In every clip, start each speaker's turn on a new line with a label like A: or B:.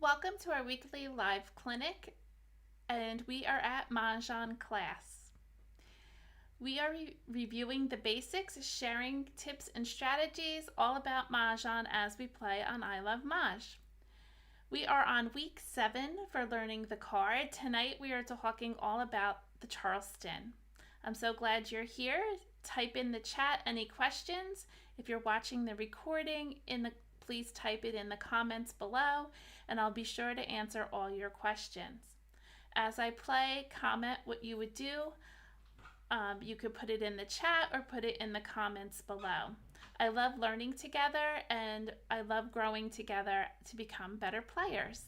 A: Welcome to our weekly live clinic, and we are at Mah Jongg Class. We are reviewing the basics, sharing tips and strategies all about Mahjong as we play on ilovemahj. We are on week 7 for learning the card. Tonight we are talking all about the Charleston. I'm so glad you're here. Type in the chat any questions. If you're watching the recording, please type it in the comments below, and I'll be sure to answer all your questions. As I play, comment what you would do. You could put it in the chat or put it in the comments below. I love learning together, and I love growing together to become better players.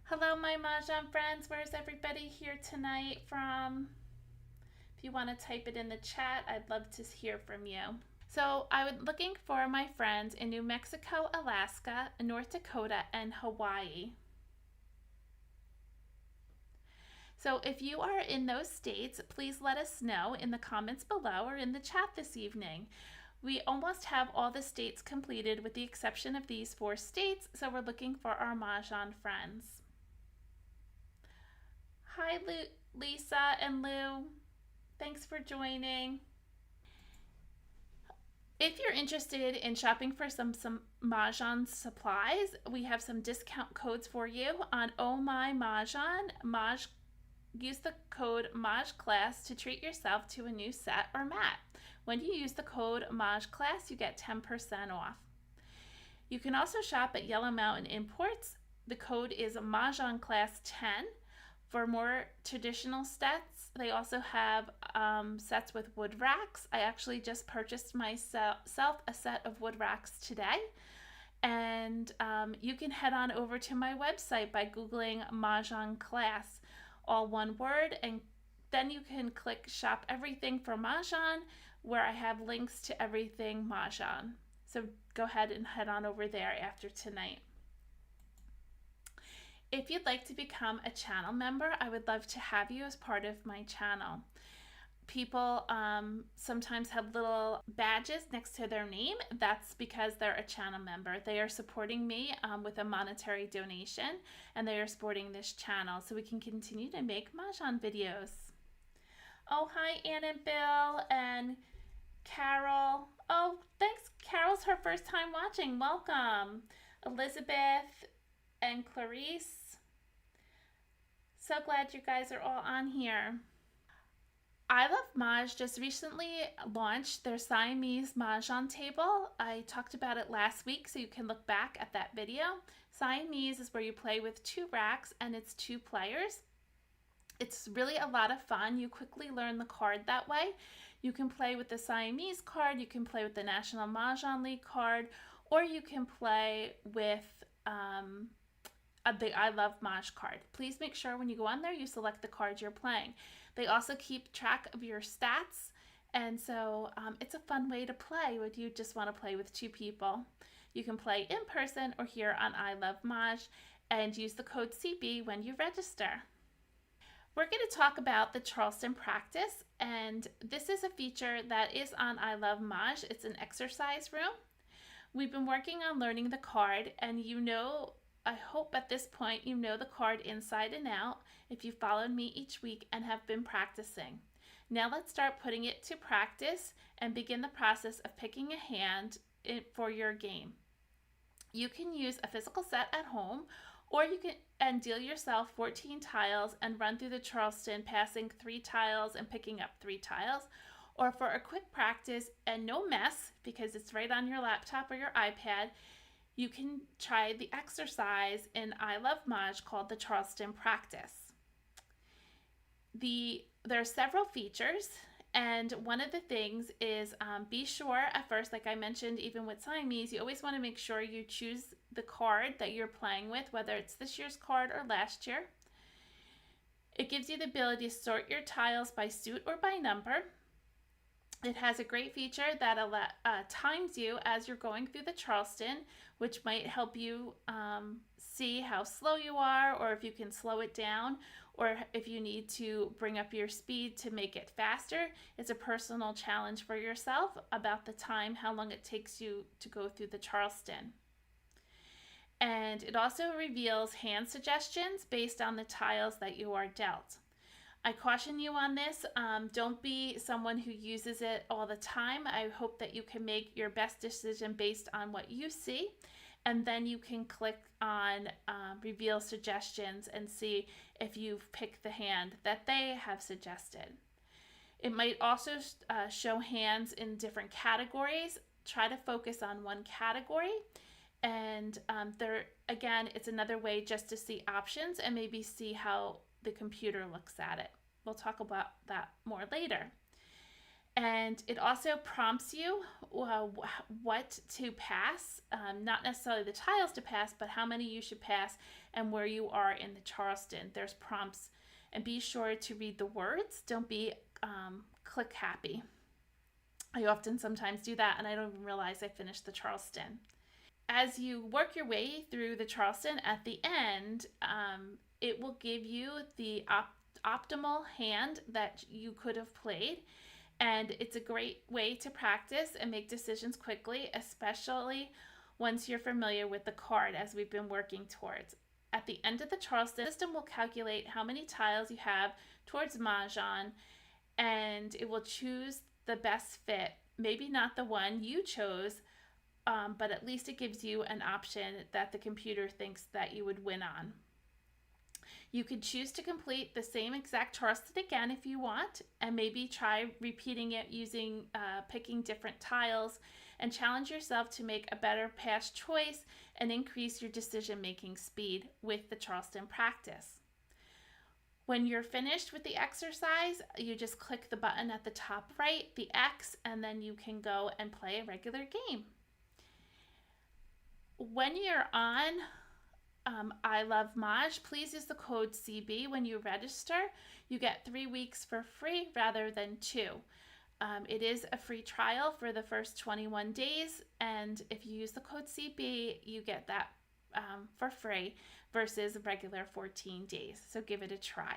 A: Hello, my Mahjong friends. Where's everybody here tonight from? If you want to type it in the chat, I'd love to hear from you. So I was looking for my friends in New Mexico, Alaska, North Dakota, and Hawaii. So if you are in those states, please let us know in the comments below or in the chat this evening. We almost have all the states completed with the exception of these 4 states, so we're looking for our Mahjong friends. Hi, Lisa and Lou. Thanks for joining. If you're interested in shopping for some Mahjong supplies, we have some discount codes for you on Oh My Mahjong. Use the code Mah Class to treat yourself to a new set or mat. When you use the code Mah Class, you get 10% off. You can also shop at Yellow Mountain Imports. The code is Mahjong Class 10. For more traditional sets, they also have sets with wood racks. I actually just purchased myself a set of wood racks today. And you can head on over to my website by Googling Mahjong Class, all one word, and then you can click Shop Everything for Mahjong, where I have links to everything Mahjong. So go ahead and head on over there after tonight. If you'd like to become a channel member, I would love to have you as part of my channel. People sometimes have little badges next to their name. That's because they're a channel member. They are supporting me with a monetary donation, and they are supporting this channel so we can continue to make Mahjong videos. Oh, hi, Ann and Bill and Carol. Oh, thanks. Carol's her first time watching. Welcome. Elizabeth and Clarice. So glad you guys are all on here. ilovemahj just recently launched their Siamese Mahjong table. I talked about it last week, so you can look back at that video. Siamese is where you play with 2 racks and it's 2 players. It's really a lot of fun. You quickly learn the card that way. You can play with the Siamese card, you can play with the National Mahjong League card, or you can play with the ilovemahj card. Please make sure when you go on there you select the card you're playing. They also keep track of your stats, and so it's a fun way to play when you just want to play with 2 people. You can play in person or here on ilovemahj and use the code CB when you register. We're going to talk about the Charleston practice, and this is a feature that is on ilovemahj. It's an exercise room. We've been working on learning the card, and I hope at this point you know the card inside and out if you followed me each week and have been practicing. Now let's start putting it to practice and begin the process of picking a hand for your game. You can use a physical set at home, or you can deal yourself 14 tiles and run through the Charleston, passing 3 tiles and picking up 3 tiles. Or for a quick practice and no mess, because it's right on your laptop or your iPad, you can try the exercise in ilovemahj called the Charleston practice. There are several features, and one of the things is be sure at first, like I mentioned, even with Siamese, you always want to make sure you choose the card that you're playing with, whether it's this year's card or last year. It gives you the ability to sort your tiles by suit or by number. It has a great feature that times you as you're going through the Charleston, which might help you see how slow you are, or if you can slow it down, or if you need to bring up your speed to make it faster. It's a personal challenge for yourself about the time, how long it takes you to go through the Charleston. And it also reveals hand suggestions based on the tiles that you are dealt. I caution you on this. Don't be someone who uses it all the time. I hope that you can make your best decision based on what you see, and then you can click on reveal suggestions and see if you've picked the hand that they have suggested. It might also show hands in different categories. Try to focus on one category, and there again, it's another way just to see options and maybe see how the computer looks at it. We'll talk about that more later. And it also prompts you what to pass, not necessarily the tiles to pass, but how many you should pass and where you are in the Charleston. There's prompts, and be sure to read the words. Don't be click happy. I often sometimes do that and I don't even realize I finished the Charleston. As you work your way through the Charleston, at the end, it will give you the optimal hand that you could have played. And it's a great way to practice and make decisions quickly, especially once you're familiar with the card, as we've been working towards. At the end of the Charleston, the system will calculate how many tiles you have towards Mahjong, and it will choose the best fit. Maybe not the one you chose, but at least it gives you an option that the computer thinks that you would win on. You could choose to complete the same exact Charleston again if you want, and maybe try repeating it using picking different tiles, and challenge yourself to make a better pass choice and increase your decision-making speed with the Charleston practice. When you're finished with the exercise, you just click the button at the top right, the X, and then you can go and play a regular game. When you're on ilovemahj, please use the code CB when you register. You get 3 weeks for free rather than 2. It is a free trial for the first 21 days, and if you use the code CB, you get that for free versus regular 14 days. So give it a try.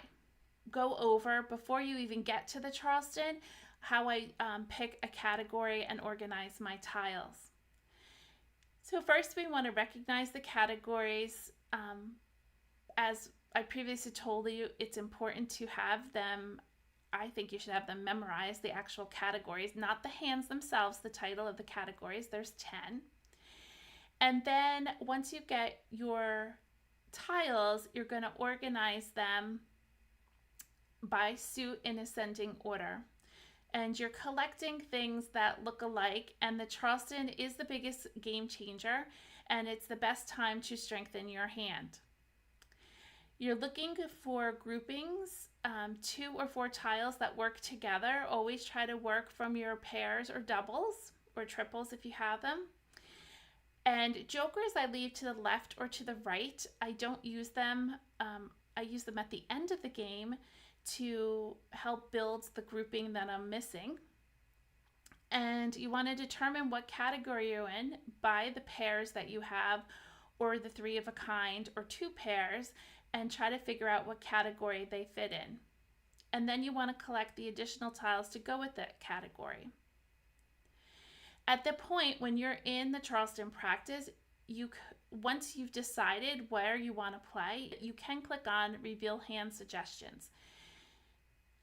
A: Go over, before you even get to the Charleston, how I pick a category and organize my tiles. So first we want to recognize the categories. As I previously told you, it's important to have them, I think you should have them memorize the actual categories, not the hands themselves, the title of the categories. There's 10. And then once you get your tiles, you're going to organize them by suit in ascending order. And you're collecting things that look alike, and the Charleston is the biggest game changer, and it's the best time to strengthen your hand. You're looking for groupings, 2 or 4 tiles that work together. Always try to work from your pairs or doubles or triples if you have them. And jokers I leave to the left or to the right. I don't use them. I use them at the end of the game to help build the grouping that I'm missing. And you want to determine what category you're in by the pairs that you have, or the 3 of a kind or 2 pairs, and try to figure out what category they fit in. And then you want to collect the additional tiles to go with that category. At the point when you're in the Charleston practice, once you've decided where you want to play, you can click on Reveal Hand Suggestions.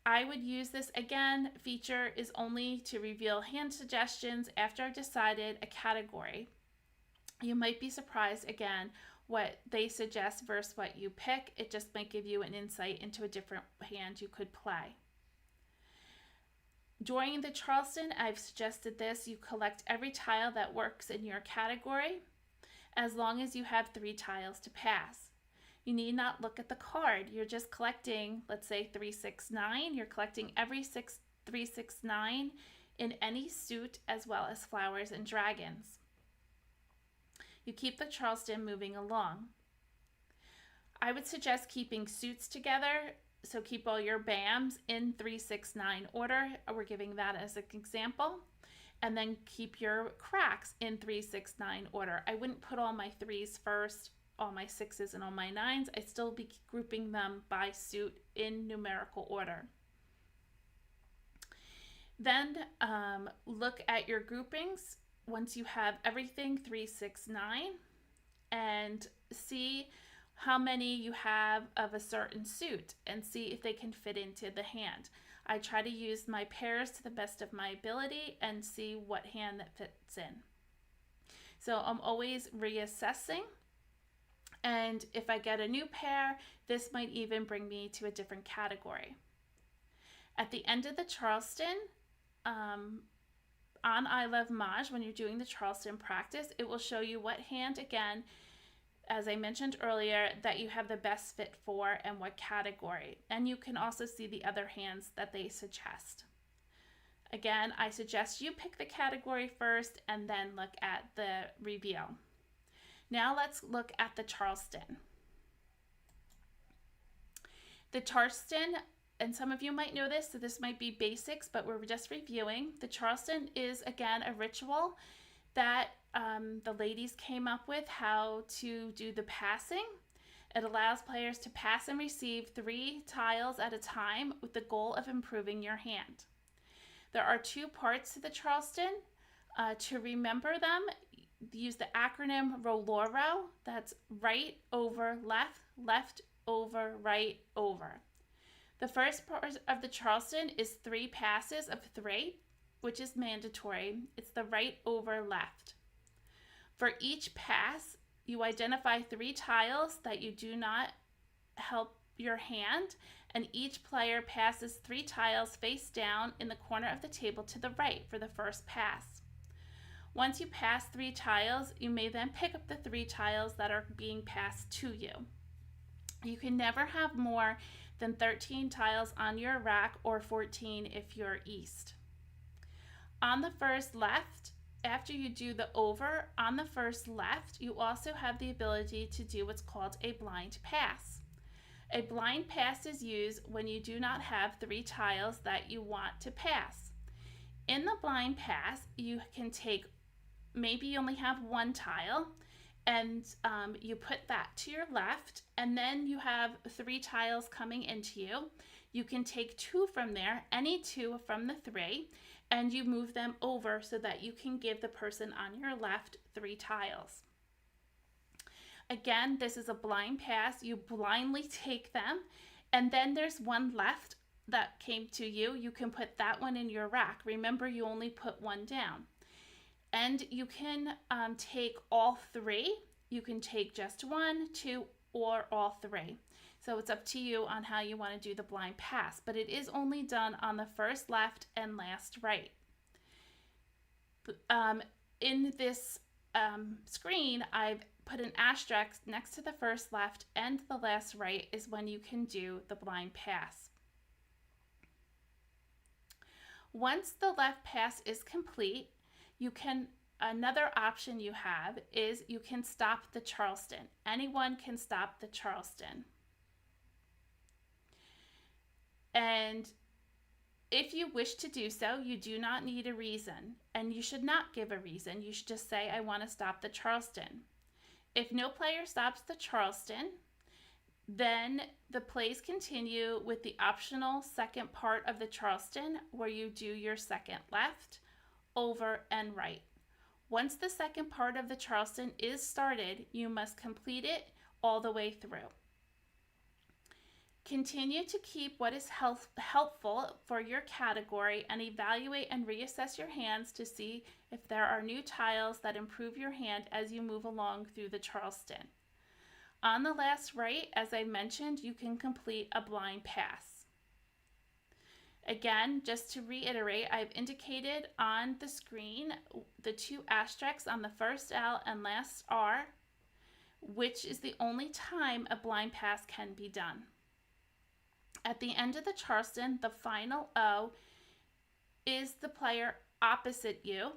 A: I would use this, again, feature is only to reveal hand suggestions after I've decided a category. You might be surprised, again, what they suggest versus what you pick. It just might give you an insight into a different hand you could play. During the Charleston, I've suggested this. You collect every tile that works in your category, as long as you have 3 tiles to pass. You need not look at the card. You're just collecting, let's say 3, 6, 9. You're collecting every 3, 6, 9 in any suit, as well as flowers and dragons. You keep the Charleston moving along. I would suggest keeping suits together. So keep all your BAMs in 3, 6, 9 order. We're giving that as an example. And then keep your cracks in 3, 6, 9 order. I wouldn't put all my 3s first, all my 6s and all my 9s. I'd still be grouping them by suit in numerical order. Then look at your groupings once you have everything 3, 6, 9, and see how many you have of a certain suit and see if they can fit into the hand. I try to use my pairs to the best of my ability and see what hand that fits in. So I'm always reassessing, and if I get a new pair, this might even bring me to a different category. At the end of the Charleston, on ilovemahj, when you're doing the Charleston practice, it will show you what hand, again, as I mentioned earlier, that you have the best fit for and what category. And you can also see the other hands that they suggest. Again, I suggest you pick the category first and then look at the review. Now let's look at the Charleston. The Charleston, and some of you might know this, so this might be basics, but we're just reviewing. The Charleston is, again, a ritual that the ladies came up with how to do the passing. It allows players to pass and receive 3 tiles at a time with the goal of improving your hand. There are 2 parts to the Charleston. To remember them, use the acronym ROLORO. That's right over left, left over, right over. The first part of the Charleston is 3 passes of 3, which is mandatory. It's the right over left. For each pass, you identify 3 tiles that you do not help your hand, and each player passes 3 tiles face down in the corner of the table to the right for the first pass. Once you pass 3 tiles, you may then pick up the 3 tiles that are being passed to you. You can never have more than 13 tiles on your rack, or 14 if you're east. On the first left, after you do the over, on the first left, you also have the ability to do what's called a blind pass. A blind pass is used when you do not have 3 tiles that you want to pass. In the blind pass, you can take, maybe you only have 1 tile, and you put that to your left, and then you have 3 tiles coming into you. You can take 2 from there, any 2 from the 3, and you move them over so that you can give the person on your left 3 tiles. Again, this is a blind pass. You blindly take them, and then there's 1 left that came to you. You can put that one in your rack. Remember, you only put 1 down. And you can take all 3. You can take just 1, 2, or all 3. So it's up to you on how you want to do the blind pass, but it is only done on the first left and last right. In this screen, I've put an asterisk next to the first left, and the last right is when you can do the blind pass. Once the left pass is complete, another option you have is you can stop the Charleston. Anyone can stop the Charleston. And if you wish to do so, you do not need a reason, and you should not give a reason. You should just say, I want to stop the Charleston. If no player stops the Charleston, then the plays continue with the optional second part of the Charleston, where you do your second left, over, and right. Once the second part of the Charleston is started, you must complete it all the way through. Continue to keep what is helpful for your category, and evaluate and reassess your hands to see if there are new tiles that improve your hand as you move along through the Charleston. On the last right, as I mentioned, you can complete a blind pass. Again, just to reiterate, I've indicated on the screen the 2 asterisks on the first L and last R, which is the only time a blind pass can be done. At the end of the Charleston, the final O is the player opposite you,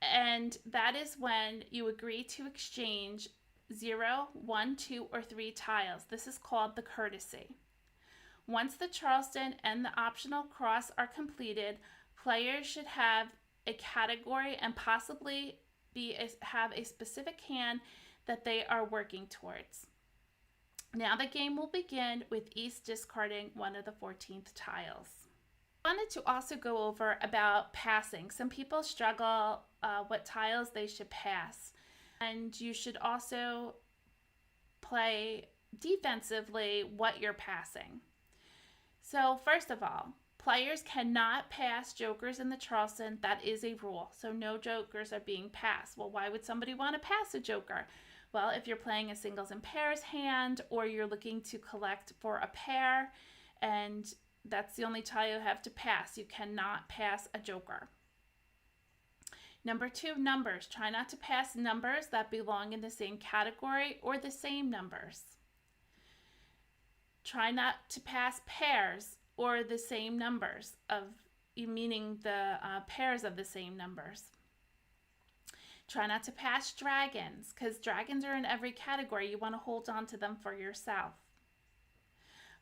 A: and that is when you agree to exchange 0, 1, 2, or 3 tiles. This is called the courtesy. Once the Charleston and the optional cross are completed, players should have a category and possibly have a specific hand that they are working towards. Now the game will begin with East discarding one of the 14th tiles. I wanted to also go over about passing. Some people struggle what tiles they should pass, and you should also play defensively what you're passing. So first of all, players cannot pass jokers in the Charleston. That is a rule. So no jokers are being passed. Well, why would somebody want to pass a joker? Well, if you're playing a singles and pairs hand, or you're looking to collect for a pair and that's the only tile you have to pass, you cannot pass a joker. Number 2, numbers. Try not to pass numbers that belong in the same category or the same numbers. Try not to pass pairs or the same numbers, meaning the pairs of the same numbers. Try not to pass dragons, because dragons are in every category. You want to hold on to them for yourself.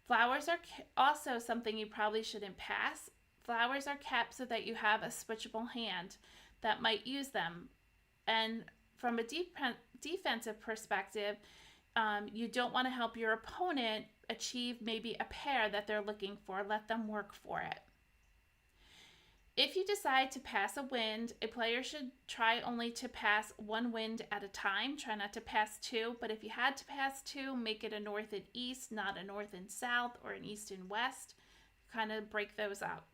A: Flowers are also something you probably shouldn't pass. Flowers are kept so that you have a switchable hand that might use them. And from a defensive perspective, you don't want to help your opponent achieve maybe a pair that they're looking for. Let them work for it. If you decide to pass a wind, a player should try only to pass one wind at a time. Try not to pass 2, but if you had to pass 2, make it a north and east, not a north and south or an east and west. Kind of break those up.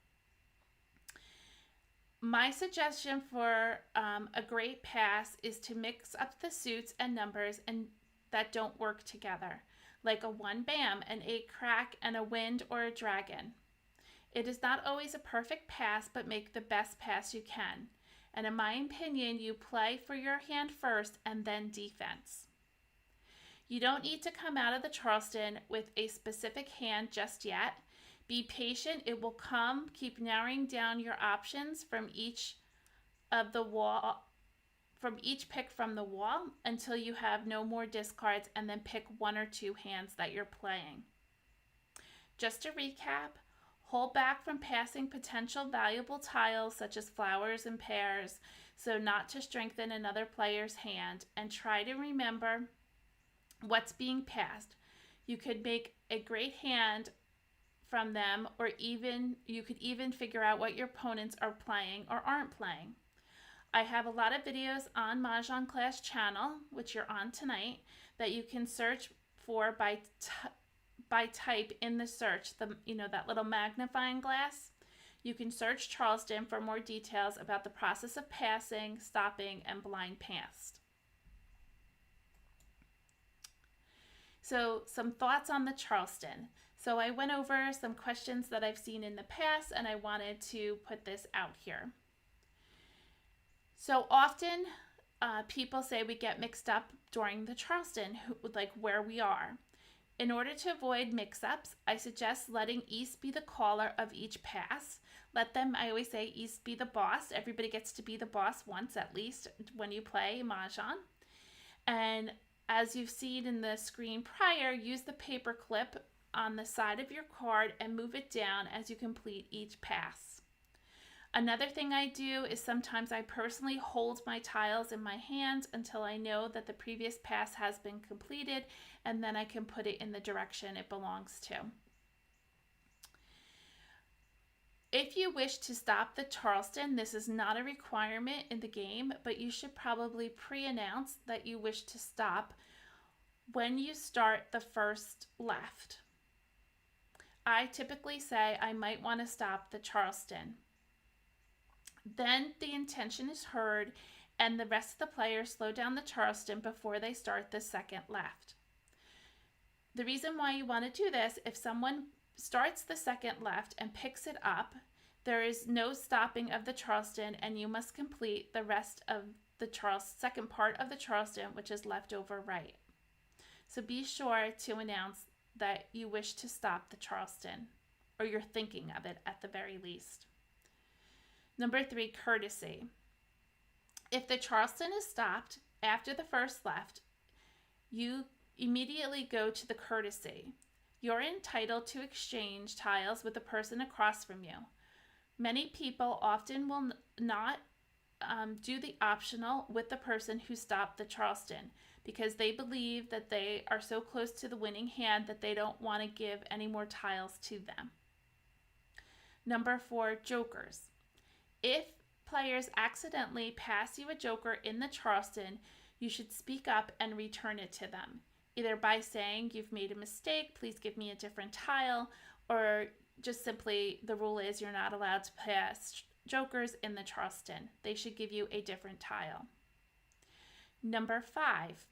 A: My suggestion for a great pass is to mix up the suits and numbers and that don't work together, like a 1 bam, an 8 crack, and a wind or a dragon. It is not always a perfect pass, but make the best pass you can. And in my opinion, you play for your hand first and then defense. You don't need to come out of the Charleston with a specific hand just yet. Be patient, it will come. Keep narrowing down your options from each pick from the wall until you have no more discards, and then pick 1 or 2 hands that you're playing. Just to recap, hold back from passing potential valuable tiles such as flowers and pairs, so not to strengthen another player's hand, and try to remember what's being passed. You could make a great hand from them, or you could even figure out what your opponents are playing or aren't playing. I have a lot of videos on Mah Jongg Class channel, which you're on tonight, that you can search for by type in the search, that little magnifying glass. You can search Charleston for more details about the process of passing, stopping, and blind pass. So some thoughts on the Charleston. So I went over some questions that I've seen in the past, and I wanted to put this out here. So often people say we get mixed up during the Charleston, like where we are. In order to avoid mix-ups, I suggest letting East be the caller of each pass. I always say East be the boss. Everybody gets to be the boss once at least when you play Mahjong. And as you've seen in the screen prior, use the paper clip on the side of your card and move it down as you complete each pass. Another thing I do is sometimes I personally hold my tiles in my hands until I know that the previous pass has been completed, and then I can put it in the direction it belongs to. If you wish to stop the Charleston, this is not a requirement in the game, but you should probably pre-announce that you wish to stop when you start the first left. I typically say I might want to stop the Charleston. Then the intention is heard, and the rest of the players slow down the Charleston before they start the second left. The reason why you want to do this, if someone starts the second left and picks it up, there is no stopping of the Charleston, and you must complete the rest of the second part of the Charleston, which is left over right. So be sure to announce that you wish to stop the Charleston, or you're thinking of it at the very least. Number 3, courtesy. If the Charleston is stopped after the first left, you immediately go to the courtesy. You're entitled to exchange tiles with the person across from you. Many people often will not do the optional with the person who stopped the Charleston because they believe that they are so close to the winning hand that they don't want to give any more tiles to them. Number 4, jokers. If players accidentally pass you a joker in the Charleston, you should speak up and return it to them. either by saying you've made a mistake, please give me a different tile, or just simply the rule is you're not allowed to pass jokers in the Charleston. They should give you a different tile. Number 5,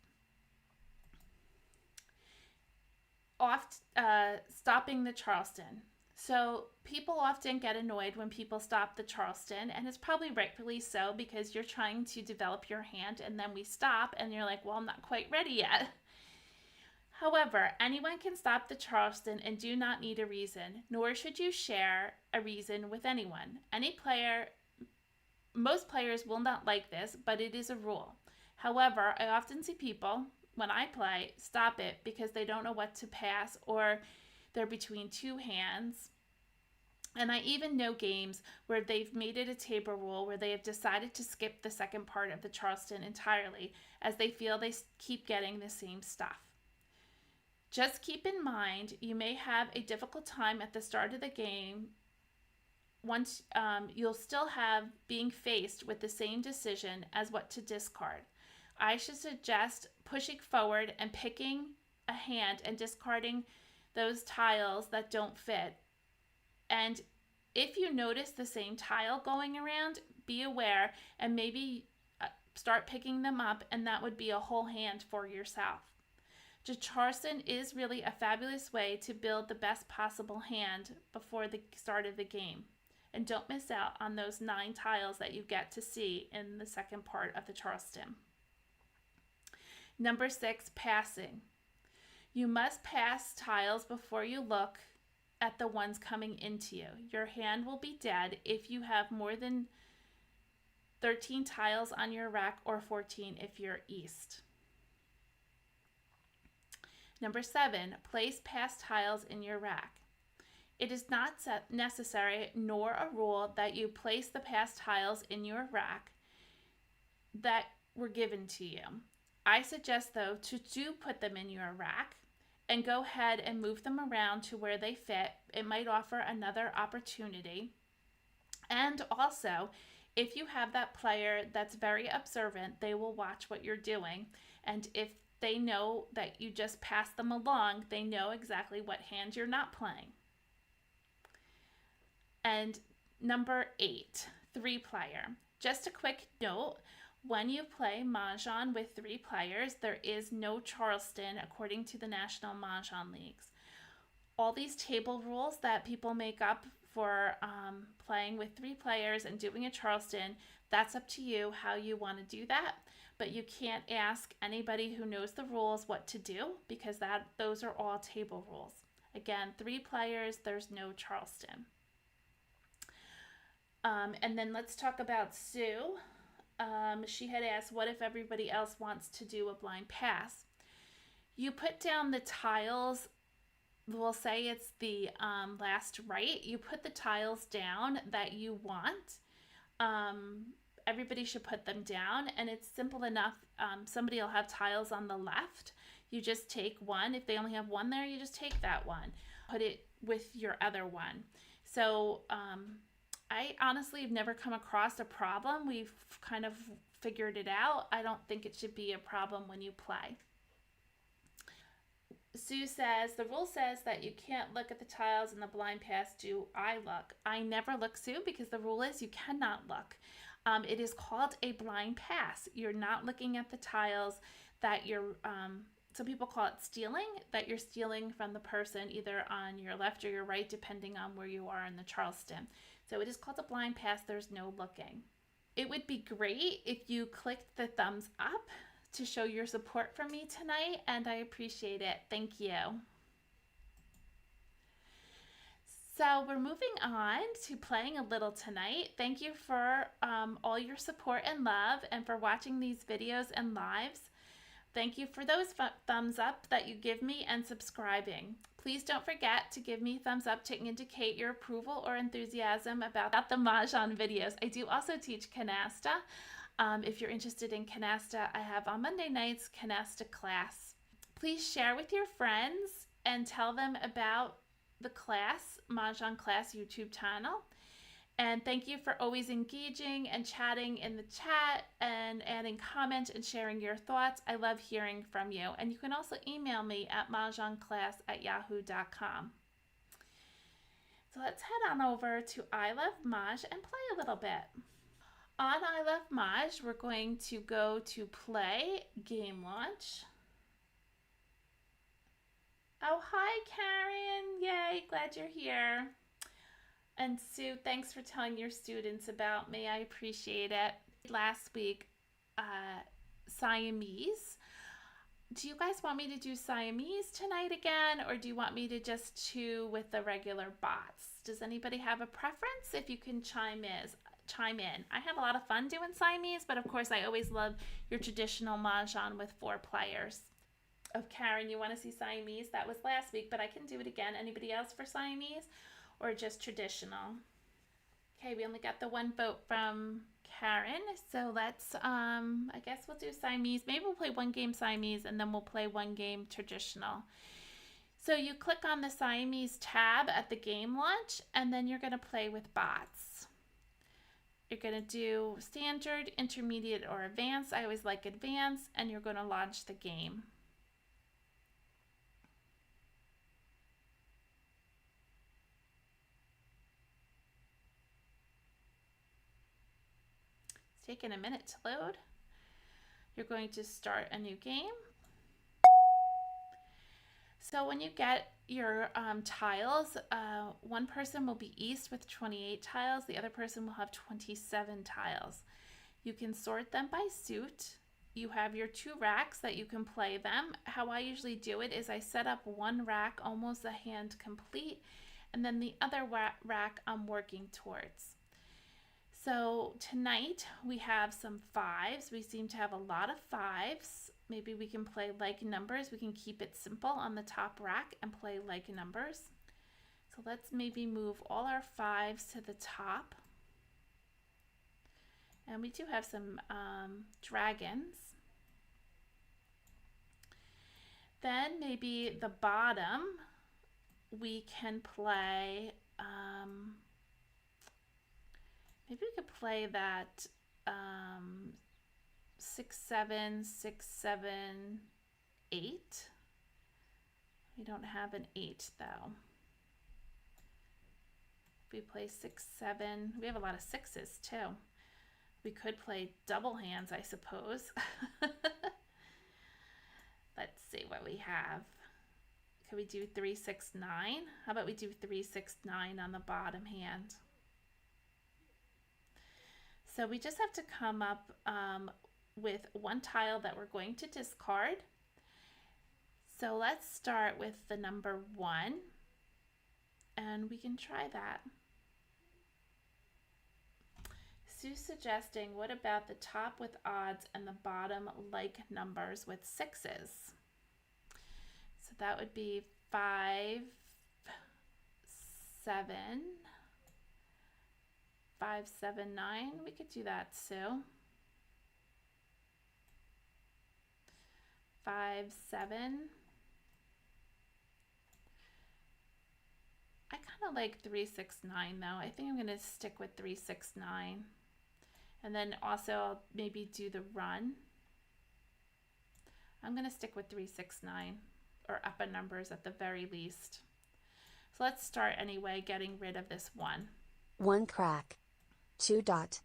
A: stopping the Charleston. So people often get annoyed when people stop the Charleston, and it's probably rightfully so because you're trying to develop your hand and then we stop and you're like, well, I'm not quite ready yet. However, anyone can stop the Charleston and do not need a reason, nor should you share a reason with anyone. Most players will not like this, but it is a rule. However, I often see people, when I play, stop it because they don't know what to pass or they're between two hands. And I even know games where they've made it a table rule where they have decided to skip the second part of the Charleston entirely as they feel they keep getting the same stuff. Just keep in mind, you may have a difficult time at the start of the game. Once you'll still have being faced with the same decision as what to discard. I should suggest pushing forward and picking a hand and discarding those tiles that don't fit. And if you notice the same tile going around, be aware and maybe start picking them up, and that would be a whole hand for yourself. The Charleston is really a fabulous way to build the best possible hand before the start of the game. And don't miss out on those 9 tiles that you get to see in the second part of the Charleston. Number 6, passing. You must pass tiles before you look at the ones coming into you. Your hand will be dead if you have more than 13 tiles on your rack or 14 if you're east. Number 7, place pass tiles in your rack. It is not necessary nor a rule that you place the pass tiles in your rack that were given to you. I suggest, though, to put them in your rack and go ahead and move them around to where they fit. It might offer another opportunity. And also, if you have that player that's very observant, they will watch what you're doing. And if they know that you just pass them along, they know exactly what hand you're not playing. And number 8, 3-player. Just a quick note, when you play Mahjong with 3 players, there is no Charleston according to the National Mahjong Leagues. All these table rules that people make up for playing with 3 players and doing a Charleston, that's up to you how you want to do that. But you can't ask anybody who knows the rules what to do because those are all table rules. Again, 3 players, there's no Charleston. And then let's talk about Sue. She had asked, what if everybody else wants to do a blind pass? You put down the tiles, we'll say it's the last right. You put the tiles down that you want. Everybody should put them down, and it's simple enough. Somebody will have tiles on the left. You just take one. If they only have one there, you just take that one. Put it with your other one. So I honestly have never come across a problem. We've kind of figured it out. I don't think it should be a problem when you play. Sue says, the rule says that you can't look at the tiles in the blind pass. Do I look? I never look, Sue, because the rule is you cannot look. It is called a blind pass. You're not looking at the tiles that you're, some people call it stealing, that you're stealing from the person either on your left or your right, depending on where you are in the Charleston. So it is called a blind pass. There's no looking. It would be great if you clicked the thumbs up to show your support for me tonight, and I appreciate it. Thank you. So we're moving on to playing a little tonight. Thank you for all your support and love and for watching these videos and lives. Thank you for those thumbs up that you give me and subscribing. Please don't forget to give me thumbs up to indicate your approval or enthusiasm about the Mahjong videos. I do also teach canasta. If you're interested in canasta, I have on Monday nights canasta class. Please share with your friends and tell them about the class, Mah Jongg Class YouTube channel. And thank you for always engaging and chatting in the chat and adding comments and sharing your thoughts. I love hearing from you. And you can also email me at mahjongclass@yahoo.com. So let's head on over to I Love Mahj and play a little bit. On I Love Mahj, we're going to go to Play Game Launch. Oh, hi, Karen. Yay, glad you're here. And Sue, thanks for telling your students about me. I appreciate it. Last week, Siamese. Do you guys want me to do Siamese tonight again, or do you want me to just chew with the regular bots? Does anybody have a preference? If you can chime in. I had a lot of fun doing Siamese, but of course I always love your traditional Mahjong with 4 players. Oh, Karen, you want to see Siamese? That was last week, but I can do it again. Anybody else for Siamese or just traditional? Okay, we only got the 1 vote from Karen, so let's, I guess we'll do Siamese. Maybe we'll play 1 game Siamese and then we'll play 1 game traditional. So you click on the Siamese tab at the game launch, and then you're going to play with bots. You're going to do standard, intermediate, or advanced. I always like advanced, and you're going to launch the game. It's taking a minute to load. You're going to start a new game. So when you get your tiles, one person will be east with 28 tiles. The other person will have 27 tiles. You can sort them by suit. You have your 2 racks that you can play them. How I usually do it is I set up 1 rack almost a hand complete, and then the other rack I'm working towards. So tonight we have some 5s. We seem to have a lot of 5s. Maybe we can play like numbers. We can keep it simple on the top rack and play like numbers. So let's maybe move all our 5s to the top. And we do have some dragons. Then maybe the bottom, we can play, maybe we could play that 6, 7, 6, 7, 8. We don't have an 8 though. If we play 6, 7, we have a lot of 6s too. We could play double hands, I suppose. Let's see what we have. Could we do 3, 6, 9? How about we do 3, 6, 9 on the bottom hand? So we just have to come up with 1 tile that we're going to discard. So let's start with the number 1, and we can try that. Sue's suggesting, what about the top with odds and the bottom like numbers with 6s? So that would be 5, 7, 5, 7, 9. We could do that, Sue. 5, 7. I kind of like 3, 6, 9 though. I think I'm going to stick with 3, 6, 9. And then also I'll maybe do the run. I'm going to stick with 3, 6, 9, or up in numbers at the very least. So let's start anyway, getting rid of this 1.
B: 1 crack. 2 dot.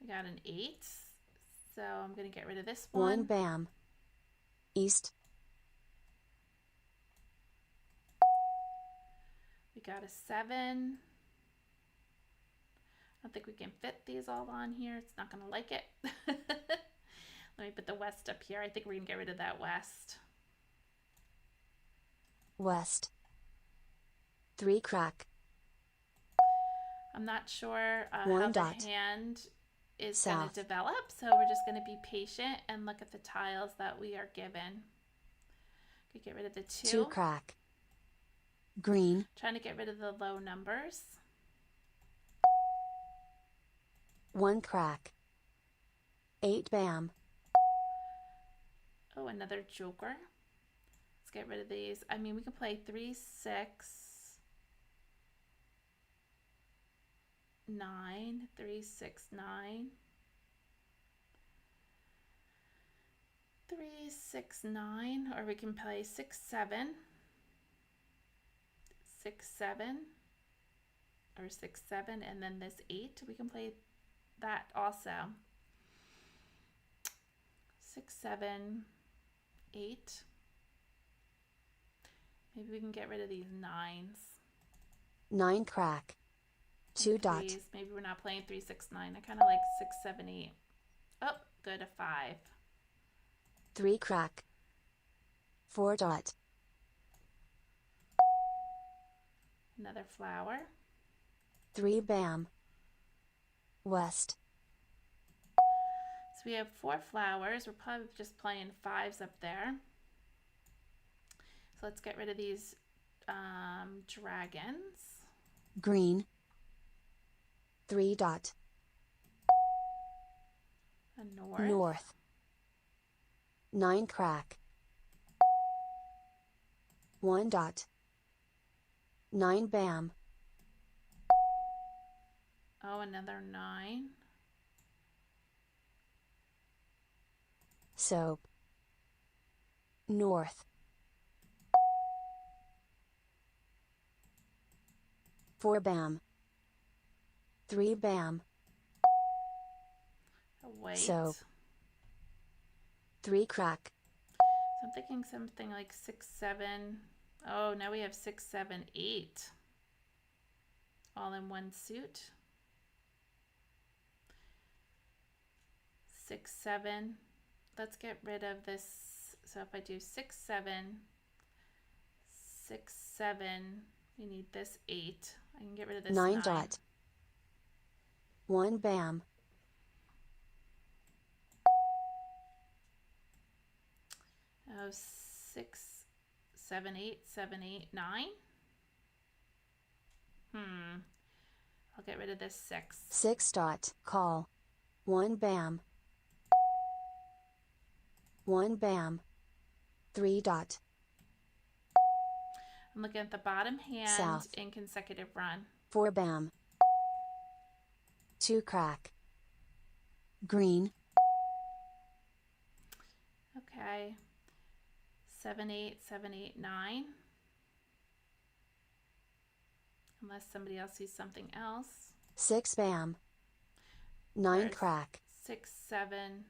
A: We got an 8. So I'm going to get rid of this 1.
B: 1 bam. East.
A: We got a 7. I don't think we can fit these all on here. It's not going to like it. Let me put the west up here. I think we're going to get rid of that west.
B: West. 3 crack.
A: I'm not sure how
B: dot.
A: the hand is
B: South.
A: going to develop, so we're just going to be patient and look at the tiles that we are given. Could get rid of the 2.
B: 2 crack. Green.
A: Trying to get rid of the low numbers.
B: 1 crack. 8 bam.
A: Oh, another joker. Let's get rid of these. I mean, we can play 3, 6. 9, 3, 6, 9. 3, 6, 9, or we can play 6, 7, 6, 7, or 6, 7, and then this 8. We can play that also. 6, 7, 8. Maybe we can get rid of these 9s.
B: 9 crack. 2 dot.
A: Maybe we're not playing 3, 6, 9. I kind of like 6, 7, 8. Oh, good, a 5.
B: 3 crack. 4 dot.
A: Another flower.
B: 3 bam. West.
A: So we have 4 flowers. We're probably just playing 5s up there. So let's get rid of these dragons.
B: Green. 3 dot.
A: A north.
B: North. 9 crack. 1 dot. 9 bam.
A: Oh, another 9.
B: Soap. North. 4 bam. 3 bam.
A: A white.
B: Soap. 3 crack.
A: So I'm thinking something like 6, 7. Oh, now we have 6, 7, 8. All in one suit. 6, 7. Let's get rid of this. So if I do 6, 7, 6, 7, we need this 8. I can get rid of this
B: 9 dot. 1 bam.
A: Oh, 6, 7, 8, 7, 8, 9. I'll get rid of this 6.
B: 6 dot. Call. 1 bam. 1 bam. 3 dot.
A: I'm looking at the bottom hand
B: South.
A: in consecutive run.
B: 4 bam. 2 crack. Green.
A: Okay. 7, 8, 7, 8, 9. Unless somebody else sees something else.
B: 6 bam. 9
A: There's
B: crack.
A: 6, 7,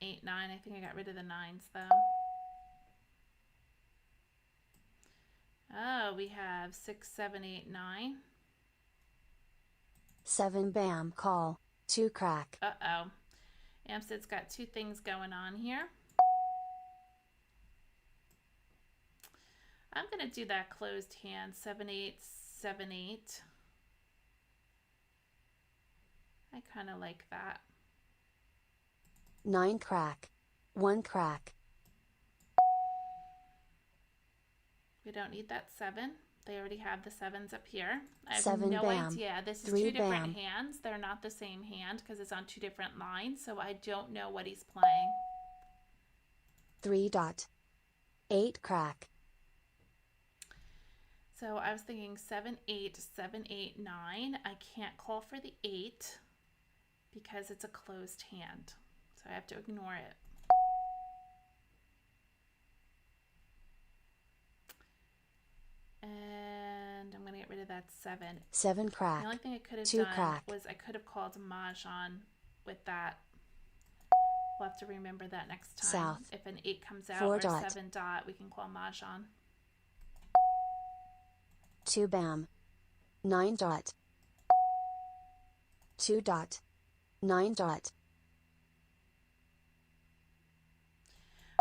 A: 8, 9. I think I got rid of the 9s though. Oh, we have 6, 7, 8, 9.
B: 7 bam. Call. 2 crack.
A: Uh-oh. Amsted's got 2 things going on here. I'm going to do that closed hand, 7, 8, 7, 8. I kind of like that.
B: 9 crack. 1 crack.
A: We don't need that 7. They already have the 7s up here. I have
B: 7
A: no
B: bam.
A: idea. This is
B: 3
A: 2 different
B: bam.
A: hands. They're not the same hand because it's on 2 different lines, so I don't know what he's playing.
B: 3 dot. 8 crack.
A: So I was thinking 7, 8, 7, 8, 9. I can't call for the 8 because it's a closed hand. So I have to ignore it. And I'm going to get rid of that 7.
B: 7 crack.
A: The only thing I could have
B: 2
A: done
B: crack.
A: was I could have called Mahjong with that. We'll have to remember that next time.
B: South.
A: If an 8 comes out
B: 4
A: or
B: dot.
A: 7 dot, we can call Mahjong.
B: 2 bam. 9 dot. 2 dot. 9 dot.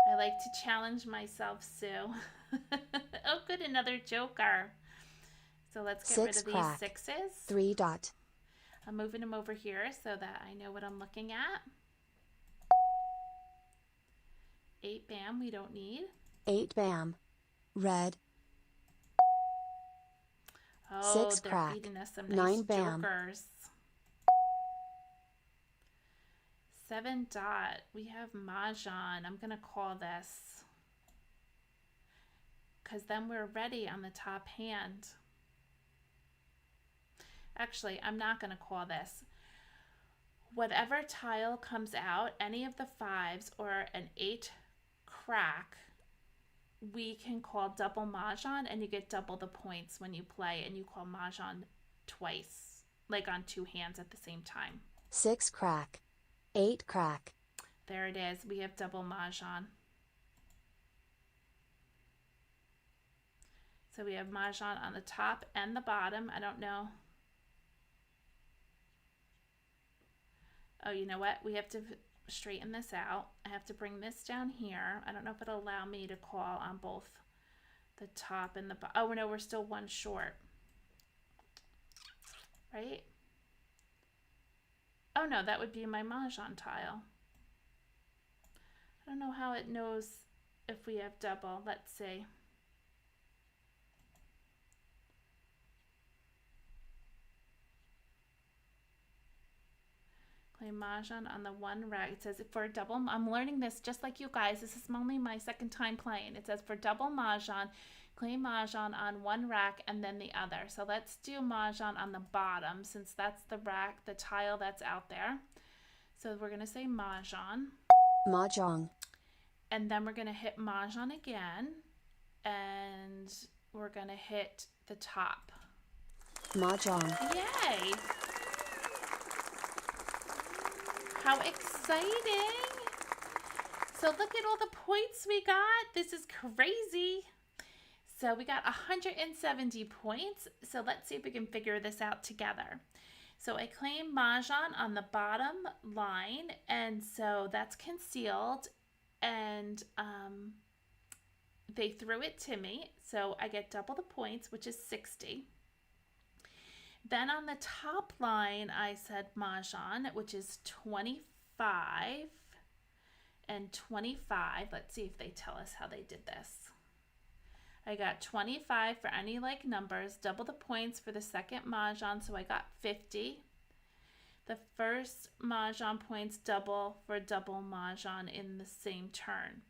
A: I like to challenge myself, Sue. Oh, good, another joker. So let's get rid
B: 6
A: of these
B: crack.
A: 6s.
B: 3 dot.
A: I'm moving them over here so that I know what I'm looking at. 8 bam, we don't need.
B: 8 bam. Red.
A: Oh,
B: 6
A: they're
B: crack.
A: feeding us some
B: 9
A: nice
B: bam.
A: jokers. 7 dot. We have Mahjong. I'm going to call this. Because then we're ready on the top hand. Actually, I'm not going to call this. Whatever tile comes out, any of the 5s or an 8 crack, we can call double Mahjong, and you get double the points when you play, and you call Mahjong twice, like on 2 hands at the same time.
B: 6 crack. 8 crack.
A: There it is. We have double Mahjong. So we have Mahjong on the top and the bottom. I don't know. Oh, you know what? We have to straighten this out. I have to bring this down here. I don't know if it'll allow me to call on both the top and the bottom. Oh, no, we're still 1 short. Right? Oh, no, that would be my Mahjong tile. I don't know how it knows if we have double. Let's see. Play Mahjong on the 1 rack. It says for double, I'm learning this just like you guys. This is only my 2nd time playing. It says for double Mahjong, play Mahjong on 1 rack and then the other. So let's do Mahjong on the bottom, since that's the rack, the tile that's out there. So we're going to say Mahjong.
B: Mahjong.
A: And then we're going to hit Mahjong again. And we're going to hit the top.
B: Mahjong.
A: Yay! How exciting! So look at all the points we got. This is crazy. So we got 170 points. So let's see if we can figure this out together. So I claim Mahjong on the bottom line, and so that's concealed, and they threw it to me. So I get double the points, which is 60. Then on the top line, I said Mahjong, which is 25 and 25. Let's see if they tell us how they did this. I got 25 for any like numbers, double the points for the second Mahjong, so I got 50. The first Mahjong points double for double Mahjong in the same turn.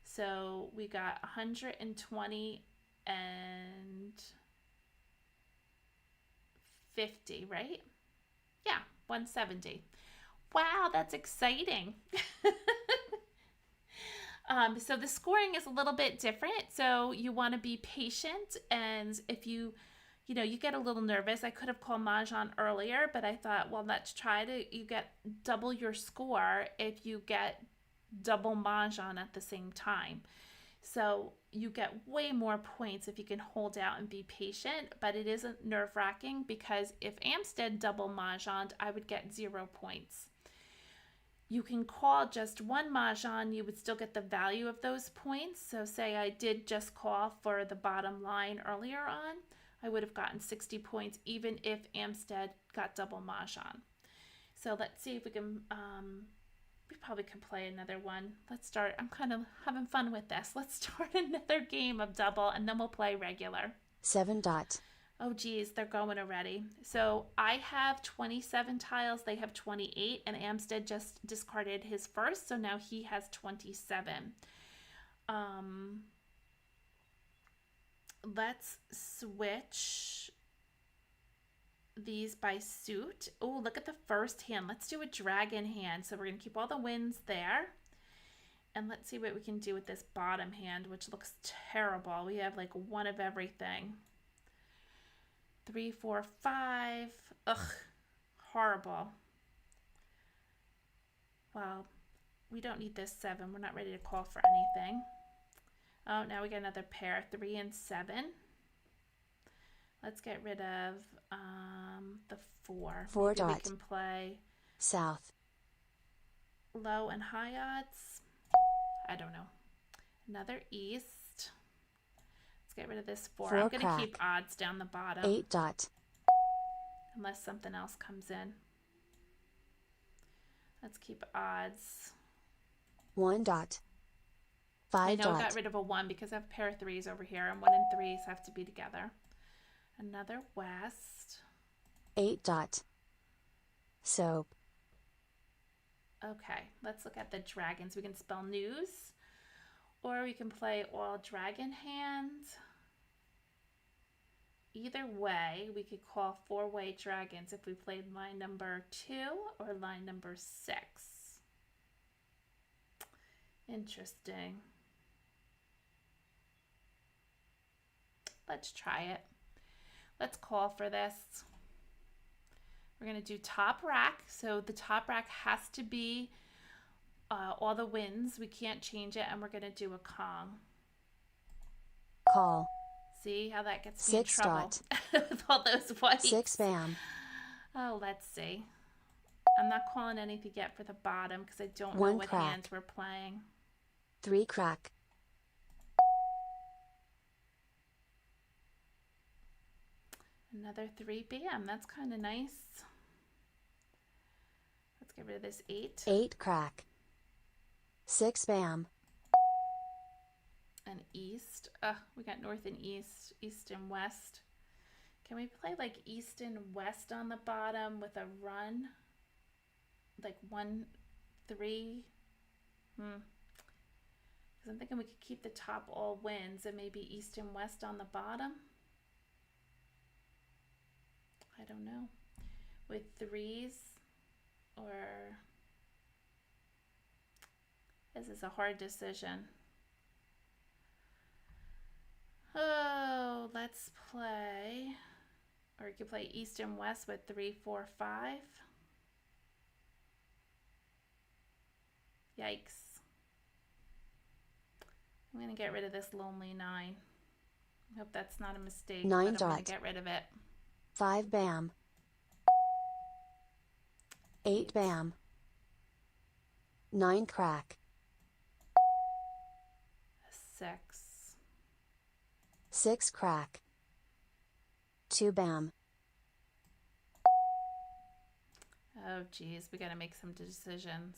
A: So we got 120 and 50, right? Yeah, 170. Wow, that's exciting. So the scoring is a little bit different. So you want to be patient, and if you get a little nervous. I could have called Mahjong earlier, but I thought, well, let's try you get double your score if you get double Mahjong at the same time. So you get way more points if you can hold out and be patient, but it isn't nerve-wracking because if Amstead double Mahjong, I would get 0 points. You can call just 1 Mahjong, you would still get the value of those points. So say I did just call for the bottom line earlier on, I would have gotten 60 points even if Amstead got double Mahjong. So let's see if we can, we probably could play another one. Let's start, I'm kind of having fun with this. Let's start another game of double and then we'll play regular.
B: 7 dot.
A: Oh geez, they're going already. So I have 27 tiles, they have 28, and Amstead just discarded his first, so now he has 27. Let's switch these by suit. Oh, look at the first hand. Let's do a dragon hand. So we're going to keep all the wins there. And let's see what we can do with this bottom hand, which looks terrible. We have like 1 of everything. 3, 4, 5. Ugh, horrible. Well, we don't need this 7. We're not ready to call for anything. Oh, now we got another pair, 3 and 7. Let's get rid of the 4.
B: 4
A: Maybe
B: dot.
A: we can play
B: South.
A: low and high odds. I don't know. Another east. Let's get rid of this 4.
B: 4
A: I'm going to
B: crack.
A: keep odds down the bottom.
B: 8 dot.
A: Unless something else comes in. Let's keep odds.
B: 1 dot.
A: I
B: 5
A: know I
B: dot.
A: got rid of a 1 because I have a pair of 3s over here, and 1 and 3s have to be together. Another west.
B: 8 dot. Soap.
A: Okay, let's look at the dragons. We can spell news, or we can play all dragon hand. either way, we could call four-way dragons if we played line number 2 or line number 6. Interesting. Let's try it. Let's call for this. We're going to do top rack. So the top rack has to be all the wins. We can't change it. And we're going to do a Kong.
B: Call.
A: See how that gets me in
B: 6
A: trouble
B: dot.
A: with all those whites.
B: 6 bam.
A: Oh, let's see. I'm not calling anything yet for the bottom because I don't know
B: 1
A: what
B: crack.
A: hands we're playing.
B: 3 crack.
A: Another 3 bam. That's kind of nice. Let's get rid of this 8.
B: 8 crack. 6 bam.
A: And east. We got north and east, east and west. Can we play like east and west on the bottom with a run? Like 1, 3. Because I'm thinking we could keep the top all wins and maybe east and west on the bottom. I don't know. With 3s or... This is a hard decision. Oh, let's play, or you could play east and west with 3, 4, 5. Yikes. I'm going to get rid of this lonely 9. I hope that's not a mistake,
B: 9
A: but I'm going
B: dot.
A: to get rid of it.
B: 5 bam. 8 bam. 9 crack.
A: 6.
B: 6 crack. 2 bam.
A: Oh, geez, we got to make some decisions.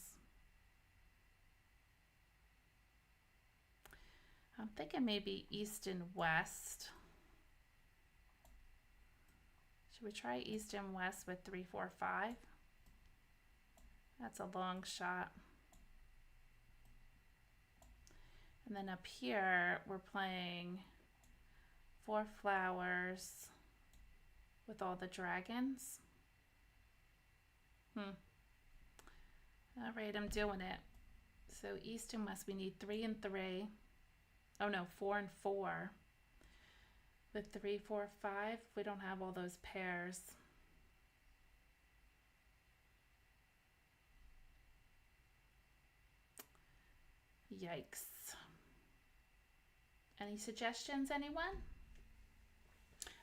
A: I'm thinking maybe east and west. Should we try east and west with 3, 4, 5? That's a long shot. And then up here, we're playing 4 flowers with all the dragons. All right, I'm doing it. So east and west, we need 3 and 3. Oh no, 4 and 4. With 3, 4, 5, we don't have all those pairs. Yikes. Any suggestions, anyone?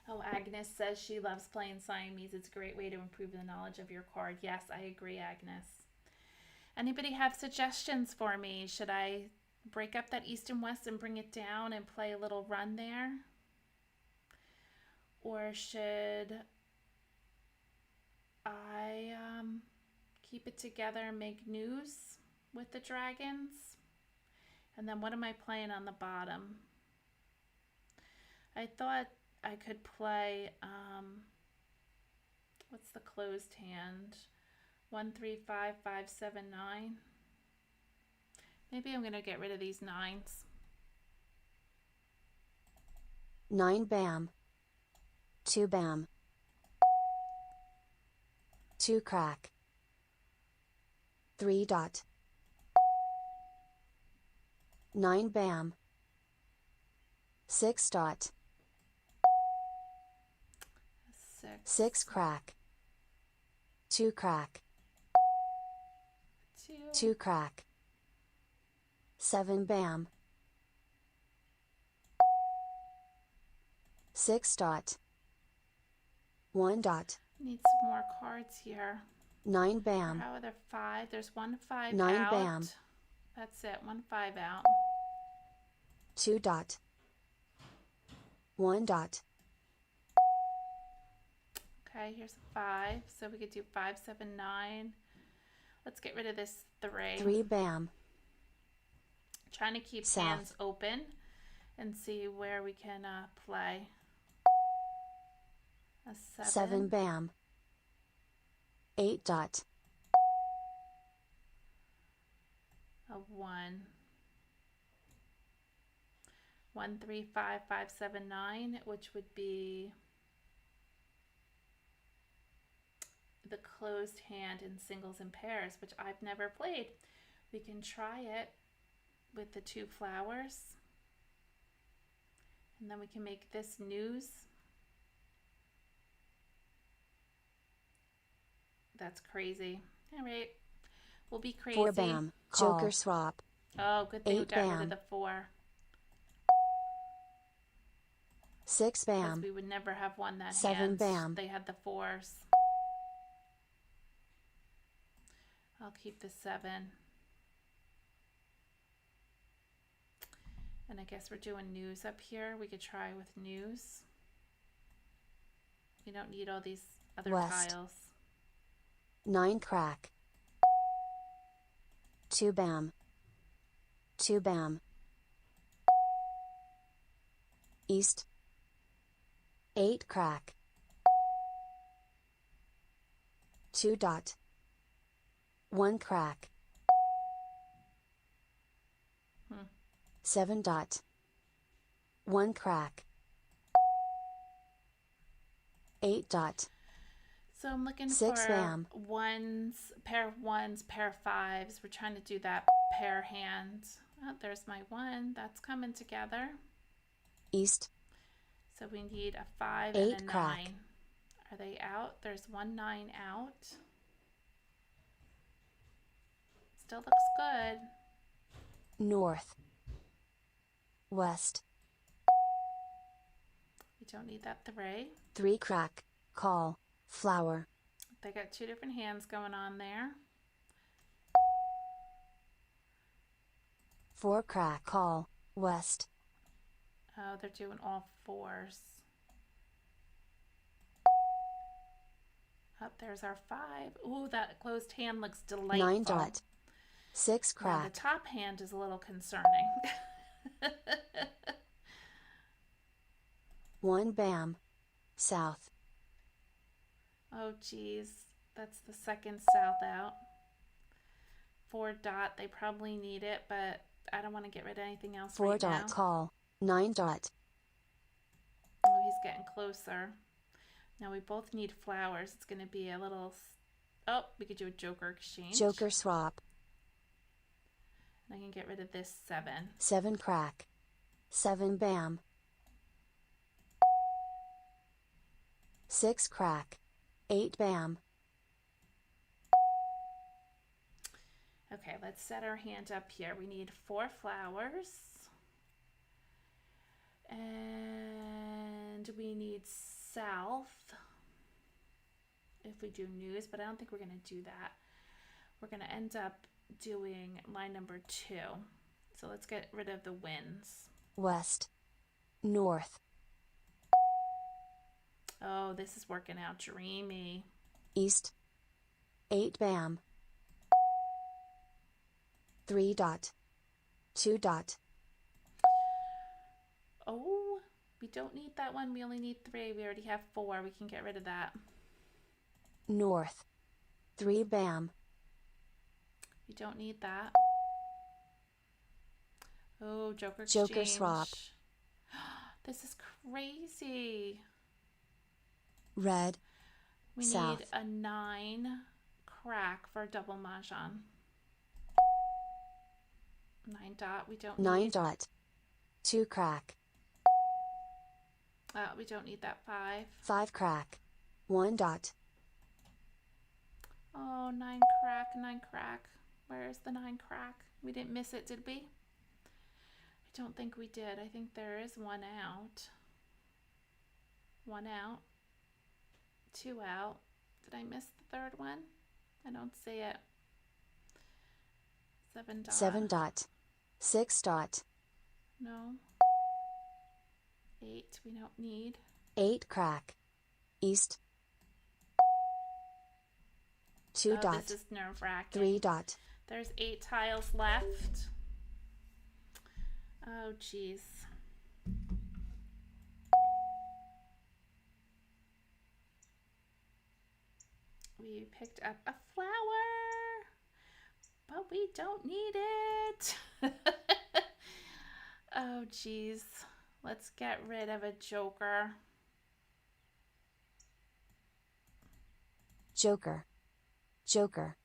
A: Oh, Agnes says she loves playing Siamese. It's a great way to improve the knowledge of your card. Yes, I agree, Agnes. Anybody have suggestions for me? Should I break up that east and west and bring it down and play a little run there? Or should I keep it together and make news with the dragons? And then what am I playing on the bottom? I thought I could play, what's the closed hand? 1, 3, 5, 5, 7, 9. Maybe I'm going to get rid of these 9s.
B: 9 bam. 2 bam. 2 crack. 3 dot. 9 bam. 6 dot.
A: 6.
B: 6 crack. 2 crack.
A: 2.
B: 2 crack. 7 bam. 6 dot. 1 dot.
A: Need some more cards here.
B: 9 bam.
A: How are there 5? There's 1 5
B: 9
A: out.
B: bam.
A: That's it. 1 5 out.
B: 2 dot. 1 dot.
A: Okay, here's a 5. So we could do 5, 7, 9. Let's get rid of this 3.
B: 3 bam.
A: Trying to keep
B: South.
A: hands open and see where we can play. A 7.
B: 7 bam. 8 dot.
A: A 1. 1, 3, 5, 5, 7, 9, which would be the closed hand in singles and pairs, which I've never played. We can try it with the 2 flowers. And then we can make this news. That's crazy. All right. We'll be crazy.
B: 4 bam. Joker swap.
A: Oh, good thing we
B: 8
A: got rid
B: bam.
A: of the 4.
B: 6
A: Because
B: bam.
A: we would never have won that
B: 7
A: hand.
B: bam.
A: They had the 4s. I'll keep the 7. And I guess we're doing news up here. We could try with news. We don't need all these other
B: West.
A: tiles.
B: 9 crack. 2 bam. 2 bam. East. 8 crack. 2 dot. 1 crack. 7 dot. 1 crack. 8 dot.
A: So I'm looking
B: 6
A: for
B: bam.
A: ones, pair of 1s, pair of 5s. We're trying to do that pair hand. Oh, there's my 1. That's coming together.
B: East.
A: So we need a 5
B: 8
A: and a 9.
B: crack.
A: Are they out? There's 1 9 out. Still looks good.
B: North. West.
A: We don't need that 3.
B: 3 crack. Call. Flower.
A: They got 2 different hands going on there.
B: 4 crack. Call. West.
A: Oh, they're doing all 4s. Up there's our 5. Ooh, that closed hand looks delightful.
B: 9 dot. 6
A: Now,
B: crack.
A: the top hand is a little concerning.
B: 1 bam. South.
A: Oh, geez. That's the second south out. 4 dot. They probably need it, but I don't want to get rid of anything else
B: 4
A: right
B: dot.
A: now.
B: Call. 9 dot.
A: Oh, he's getting closer. Now we both need flowers. It's going to be a little... Oh, we could do a joker exchange.
B: Joker swap.
A: And I can get rid of this 7.
B: 7 crack. 7 bam. 6 crack. 8 bam.
A: Okay, let's set our hand up here. We need 4 flowers. And we need south. If we do news, but I don't think we're going to do that. We're going to end up doing line number 2. So let's get rid of the winds.
B: West. North.
A: Oh, this is working out dreamy.
B: East. 8 bam. 3 dot. 2 dot.
A: Oh, we don't need that one. We only need 3. We already have 4. We can get rid of that.
B: North. 3 bam.
A: We don't need that. Oh, joker
B: Joker
A: exchange.
B: swap.
A: This is crazy.
B: Red.
A: We
B: South.
A: need a 9 crack for a double mahjong. 9 dot. We don't
B: 9
A: need.
B: dot. 2 crack.
A: We don't need that 5.
B: 5 crack. 1 dot.
A: Oh, 9 crack, 9 crack. Where's the 9 crack? We didn't miss it, did we? I don't think we did. I think there is 1 out. 1 out. 2 out. Did I miss the 3rd one? I don't see it. 7 dot.
B: 7 dot. 6 dot.
A: No. 8 we don't need.
B: 8 crack. East. 2
A: Oh,
B: dot.
A: this is nerve-wracking.
B: 3 dot.
A: There's 8 tiles left. Oh, jeez. We picked up a flower, but we don't need it. Oh, jeez. Let's get rid of a joker.
B: Joker. Joker.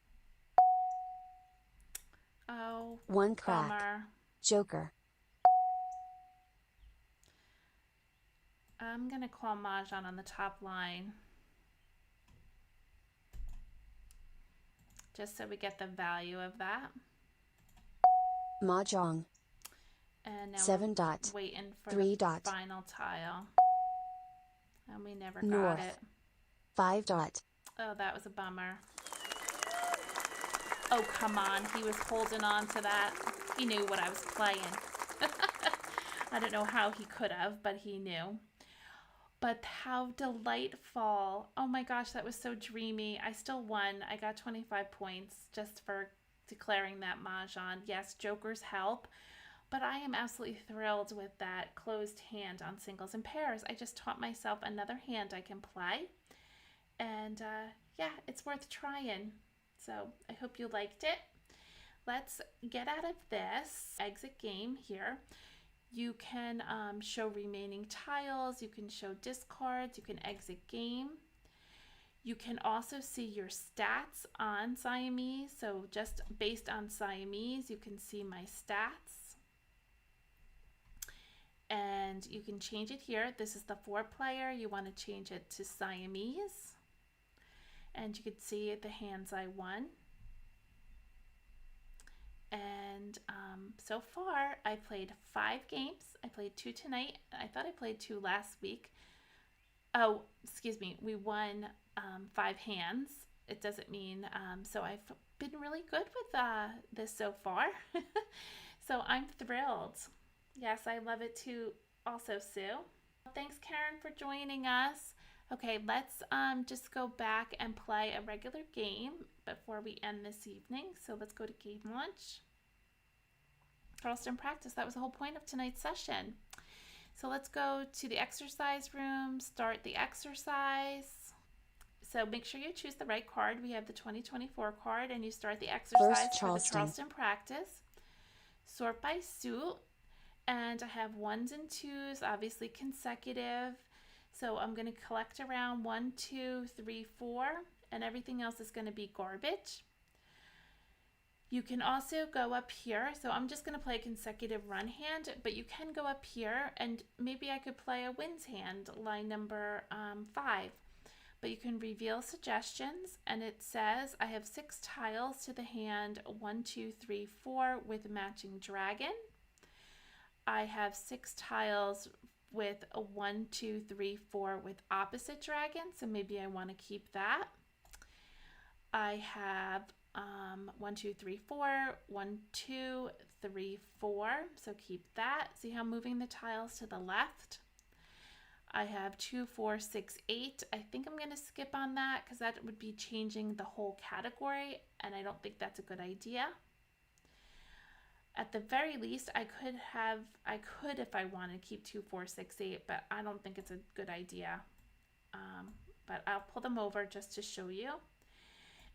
A: Oh,
B: 1 crack.
A: bummer.
B: Joker.
A: I'm going to call Mahjong on the top line, just so we get the value of that.
B: Mah Jongg.
A: And now
B: 7
A: we're
B: dot.
A: waiting for
B: 3
A: the
B: dot.
A: final tile. And we never
B: North.
A: got it.
B: 5 dot.
A: Oh, that was a bummer. Oh, come on. He was holding on to that. He knew what I was playing. I don't know how he could have, but he knew. But how delightful. Oh my gosh, that was so dreamy. I still won. I got 25 points just for declaring that Mahjong. Yes, Joker's help. But I am absolutely thrilled with that closed hand on singles and pairs. I just taught myself another hand I can play. And yeah, it's worth trying. So I hope you liked it. Let's get out of this exit game here. You can show remaining tiles, you can show discards, you can exit game. You can also see your stats on Siamese. So just based on Siamese, you can see my stats. And you can change it here. This is the 4-player. You want to change it to Siamese. And you can see the hands I won. And so far, I played 5 games. I played 2 tonight. I thought I played 2 last week. Oh, excuse me. We won 5 hands. It doesn't mean, so I've been really good with this so far. So I'm thrilled. Yes, I love it too also, Sue. Thanks, Karen, for joining us. Okay, let's just go back and play a regular game before we end this evening. So let's go to game launch. Charleston practice. That was the whole point of tonight's session. So let's go to the exercise room, start the exercise. So make sure you choose the right card. We have the 2024 card, and you start the exercise for the Charleston practice. Sort by suit, and I have 1s and 2s, obviously consecutive. So I'm going to collect around 1, 2, 3, 4, and everything else is going to be garbage. You can also go up here. So I'm just going to play a consecutive run hand, but you can go up here and maybe I could play a wins hand, line number 5. But you can reveal suggestions, and it says I have 6 tiles to the hand, 1, 2, 3, 4 with matching dragon. I have 6 tiles with a 1, 2, 3, 4 with opposite dragon, so maybe I want to keep that. I have 1, 2, 3, 4, 1, 2, 3, 4, so keep that. See how I'm moving the tiles to the left? I have 2, 4, 6, 8. I think I'm going to skip on that because that would be changing the whole category, and I don't think that's a good idea. At the very least, I could if I wanted to keep 2, 4, 6, 8, but I don't think it's a good idea. But I'll pull them over just to show you.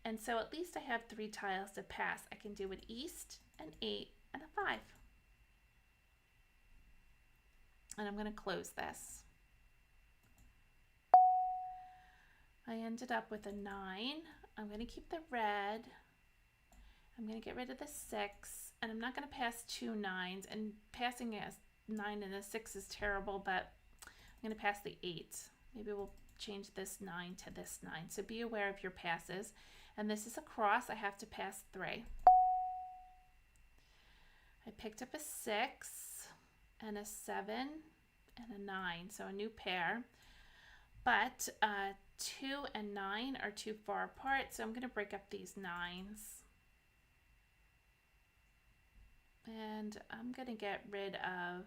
A: And so at least I have 3 tiles to pass. I can do an east, an 8, and a 5. And I'm going to close this. I ended up with a 9. I'm going to keep the red. I'm going to get rid of the 6. And I'm not going to pass 2 9s. And passing a 9 and a 6 is terrible, but I'm going to pass the 8. Maybe we'll change this 9 to this 9. So be aware of your passes. And this is a cross. I have to pass 3. I picked up a 6 and a 7 and a 9. So a new pair. But 2 and 9 are too far apart, so I'm going to break up these 9s. And I'm going to get rid of,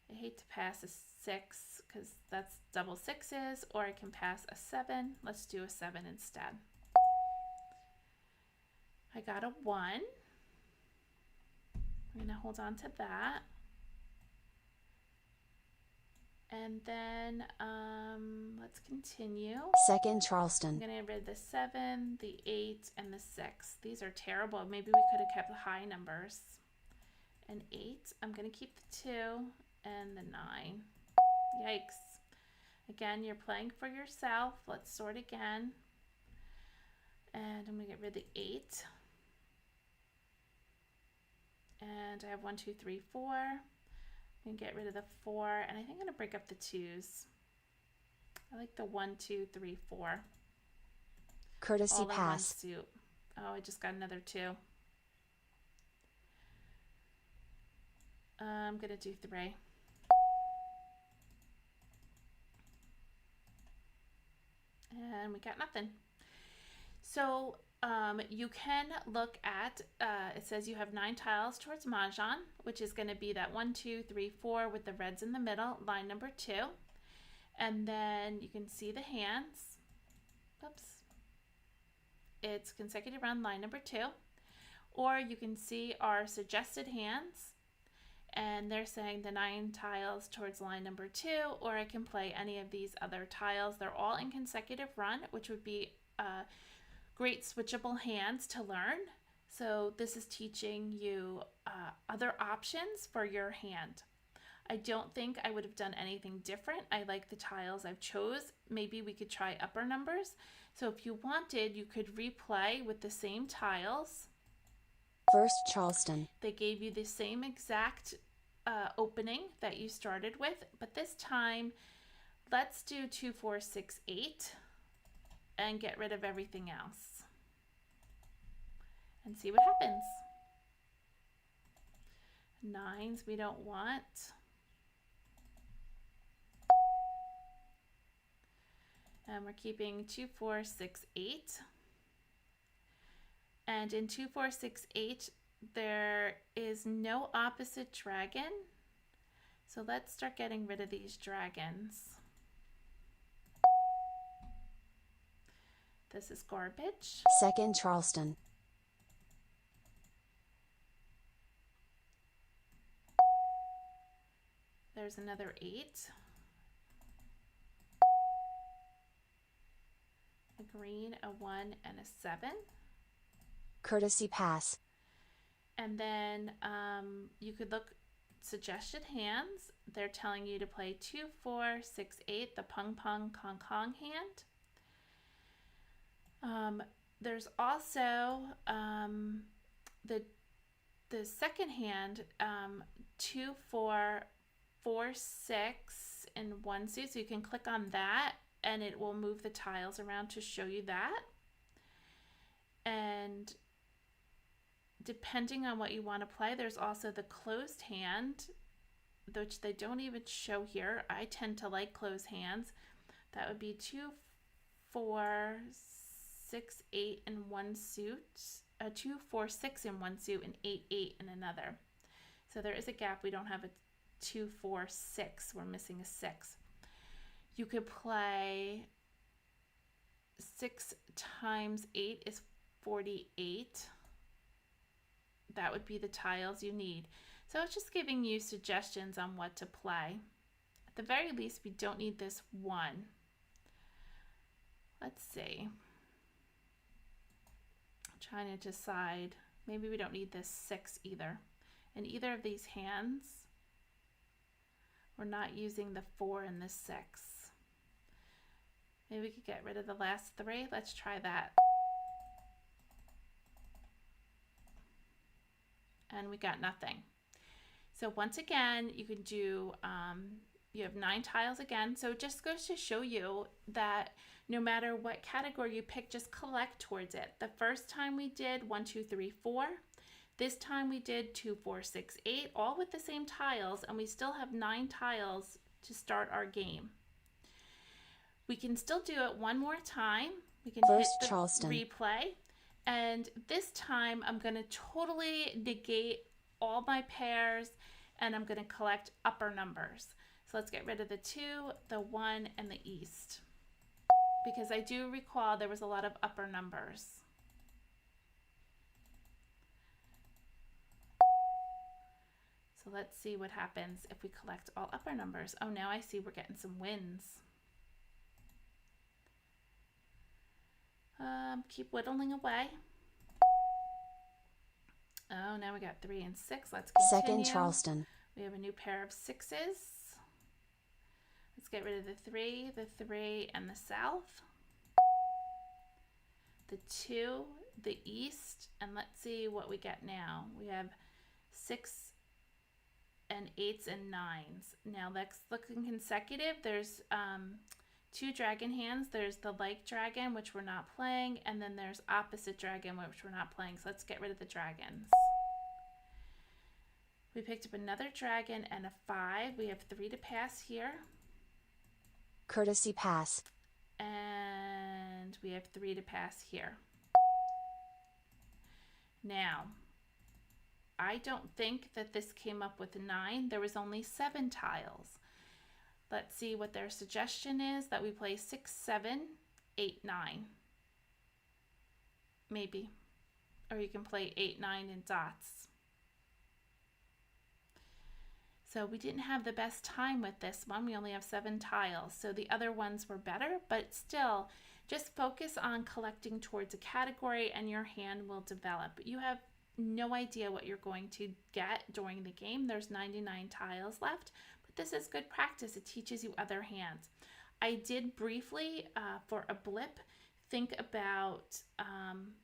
A: I hate to pass a 6 because that's double 6s, or I can pass a 7. Let's do a 7 instead. I got a 1. I'm going to hold on to that. And then let's continue.
B: Second Charleston.
A: I'm going to get rid of the 7, the 8, and the 6. These are terrible. Maybe we could have kept the high numbers. An 8. I'm going to keep the 2 and the 9. Yikes. Again, you're playing for yourself. Let's sort again. And I'm going to get rid of the 8. And I have 1, 2, 3, 4. I'm going to get rid of the 4. And I think I'm going to break up the 2s. I like the 1, 2, 3, 4.
B: Courtesy
A: all in one
B: pass.
A: suit. Oh, I just got another 2. I'm going to do 3. And we got nothing. So you can look at, it says you have 9 tiles towards Mahjong, which is going to be that 1, 2, 3, 4 with the reds in the middle, line number 2. And then you can see the hands. Oops. It's consecutive round, line number 2. Or you can see our suggested hands. And they're saying the 9 tiles towards line number 2, or I can play any of these other tiles. They're all in consecutive run, which would be great switchable hands to learn. So this is teaching you other options for your hand. I don't think I would have done anything different. I like the tiles I've chose. Maybe we could try upper numbers. So if you wanted, you could replay with the same tiles.
B: First Charleston.
A: They gave you the same exact opening that you started with, but this time let's do 2, 4, 6, 8 and get rid of everything else and see what happens. 9s we don't want. And we're keeping 2, 4, 6, 8. And in 2, 4, 6, 8, there is no opposite dragon. So let's start getting rid of these dragons. This is garbage.
B: Second Charleston.
A: There's another 8. A green, a 1, and a 7.
B: Courtesy pass.
A: And then you could look suggested hands. They're telling you to play 2, 4, 6, 8, the pung pung kong kong hand. There's also the second hand, 2, 4, 4, 6 in one suit. So you can click on that and it will move the tiles around to show you that. And depending on what you want to play, there's also the closed hand, which they don't even show here. I tend to like closed hands. That would be 2, 4, 6, 8 in one suit, 2, 4, 6 in one suit, and 8, 8 in another. So there is a gap. We don't have a 2, 4, 6. We're missing a 6. You could play 6 times 8 is 48. That would be the tiles you need. So it's just giving you suggestions on what to play. At the very least, we don't need this 1. Let's see. I'm trying to decide. Maybe we don't need this 6 either. In either of these hands, we're not using the 4 and the 6. Maybe we could get rid of the last 3. Let's try that. And we got nothing. So once again, you can do, you have 9 tiles again. So it just goes to show you that no matter what category you pick, just collect towards it. The first time we did 1, 2, 3, 4. This time we did 2, 4, 6, 8, all with the same tiles, and we still have 9 tiles to start our game. We can still do it one more time. We can
B: First
A: hit the
B: Charleston.
A: replay. And this time I'm going to totally negate all my pairs and I'm going to collect upper numbers. So let's get rid of the 2, the 1, and the east. Because I do recall there was a lot of upper numbers. So let's see what happens if we collect all upper numbers. Oh, now I see we're getting some wins. Keep whittling away. Oh, now we got 3 and 6. Let's continue.
B: Second Charleston.
A: We have a new pair of 6s. Let's get rid of the 3, and the south. The 2, the east, and let's see what we get now. We have 6 and 8s and 9s. Now let's look in consecutive. There's 2 dragon hands. There's the like dragon, which we're not playing, and then there's opposite dragon, which we're not playing. So let's get rid of the dragons. We picked up another dragon and a 5. We have 3 to pass here.
B: Courtesy pass.
A: And we have 3 to pass here. Now, I don't think that this came up with 9. There was only 7 tiles. Let's see what their suggestion is, that we play 6, 7, 8, 9. Maybe. Or you can play 8, 9 in dots. So we didn't have the best time with this one. We only have 7 tiles. So the other ones were better, but still, just focus on collecting towards a category and your hand will develop. You have no idea what you're going to get during the game. There's 99 tiles left, but this is good practice. It teaches you other hands. I did briefly, for a blip, think about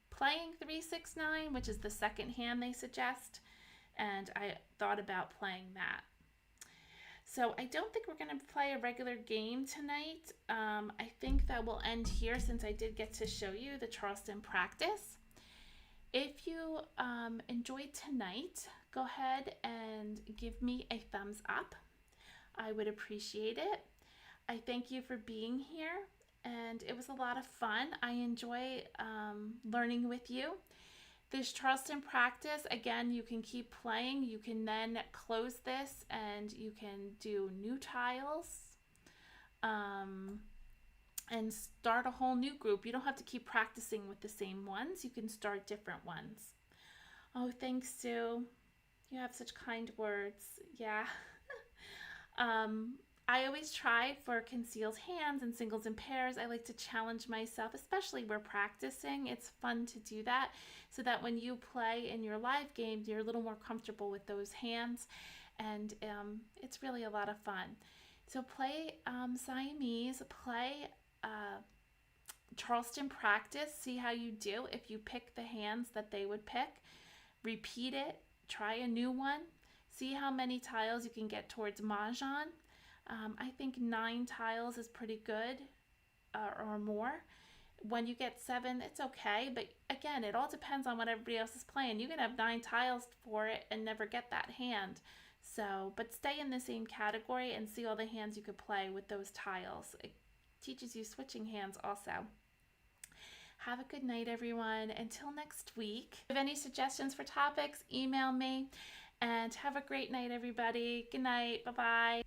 A: playing 3, 6, 9, which is the second hand they suggest, and I thought about playing that. So I don't think we're going to play a regular game tonight. I think that we'll end here since I did get to show you the Charleston practice. If you enjoyed tonight, go ahead and give me a thumbs up. I would appreciate it. I thank you for being here, and it was a lot of fun. I enjoy learning with you. This Charleston practice, again, you can keep playing. You can then close this and you can do new tiles and start a whole new group. You don't have to keep practicing with the same ones. You can start different ones. Oh, thanks, Sue. You have such kind words. Yeah. I always try for concealed hands and singles and pairs. I like to challenge myself, especially we're practicing. It's fun to do that so that when you play in your live game, you're a little more comfortable with those hands, and it's really a lot of fun. So play Siamese, play Charleston practice, see how you do. If you pick the hands that they would pick, repeat it, try a new one, see how many tiles you can get towards Mahjong. I think 9 tiles is pretty good, or more. When you get 7, it's okay, but again, it all depends on what everybody else is playing. You can have 9 tiles for it and never get that hand. So, but stay in the same category and see all the hands you could play with those tiles. It teaches you switching hands also. Have a good night, everyone. Until next week. If you have any suggestions for topics, email me. And have a great night, everybody. Good night. Bye-bye.